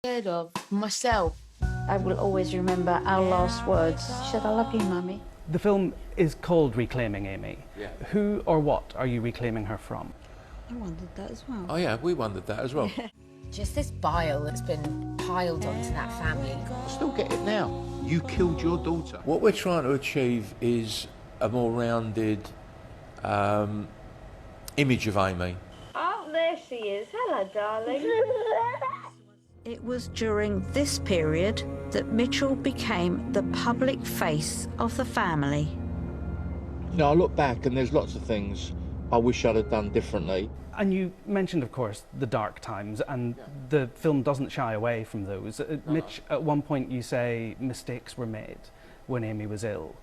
Scared of myself. I will always remember our last words. She said, "I love you, Mummy." The film is called Reclaiming Amy. Yeah. Who or what are you reclaiming her from? I wondered that as well. Oh yeah, we wondered that as well. Just this bile that's been piled onto that family. I still get it now. You killed your daughter. What we're trying to achieve is a more rounded image of Amy. Oh, there she is. Hello, darling. It was during this period that Mitchell became the public face of the family. You know, I look back and there's lots of things I wish I'd have done differently. And you mentioned, of course, the dark times, and the film doesn't shy away from those. Mitch, at one point you say mistakes were made when Amy was ill.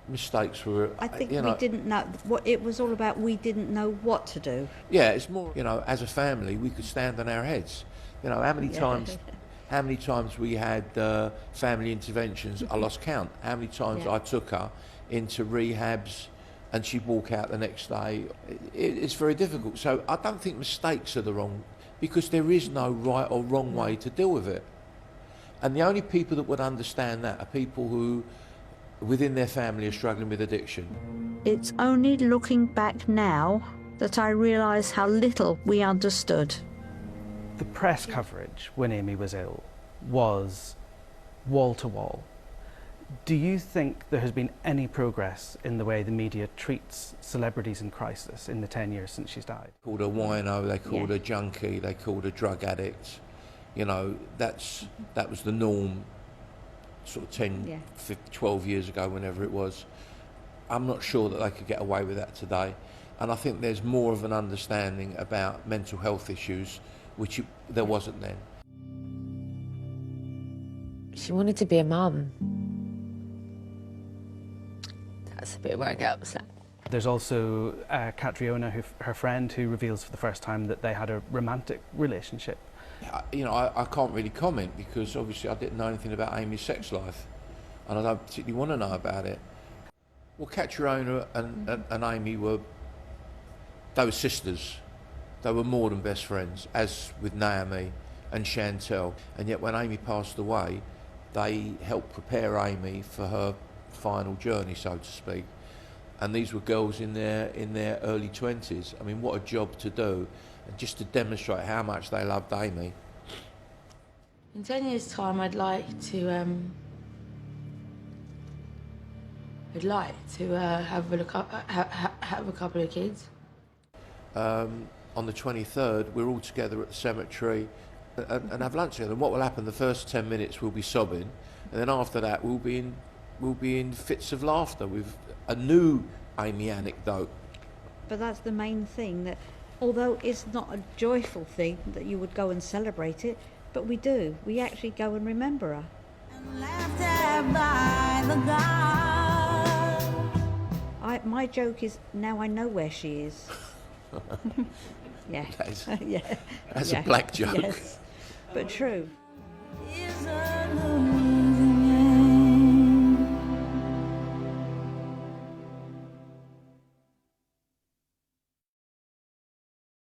Mistakes were... I think you we know, didn't know what it was all about. We didn't know what to do. Yeah, it's more, you know, as a family, we could stand on our heads. You know, how many times we had family interventions, I lost count. How many times I took her into rehabs and she'd walk out the next day. It's very difficult. So I don't think mistakes are the wrong, because there is no right or wrong way to deal with it. And the only people that would understand that are people who, within their family, are struggling with addiction. It's only looking back now that I realise how little we understood. The press coverage when Amy was ill was wall to wall. Do you think there has been any progress in the way the media treats celebrities in crisis in the 10 years since she's died? Called a wino, they called a junkie, they called a drug addict. You know, that was the norm sort of 10, 15, 12 years ago, whenever it was. I'm not sure that they could get away with that today. And I think there's more of an understanding about mental health issues, which there wasn't then. She wanted to be a mum. That's a bit where I get upset. There's also Catriona, her friend, who reveals for the first time that they had a romantic relationship. You know, I can't really comment because obviously I didn't know anything about Amy's sex life, and I don't particularly want to know about it. Well, Catriona and Amy were sisters. They were more than best friends, as with Naomi and Chantel. And yet when Amy passed away, they helped prepare Amy for her final journey, so to speak. And these were girls in their early 20s. I mean, what a job to do, and just to demonstrate how much they loved Amy. In 10 years' time, I'd like to have a couple of kids. On the 23rd, we're all together at the cemetery and have lunch together. And what will happen, the first 10 minutes we'll be sobbing, and then after that we'll be in fits of laughter with a new Amy anecdote. But that's the main thing, that although it's not a joyful thing that you would go and celebrate it, but we do. We actually go and remember her. My joke is, now I know where she is. Yeah. That's a black joke. Yes, but true.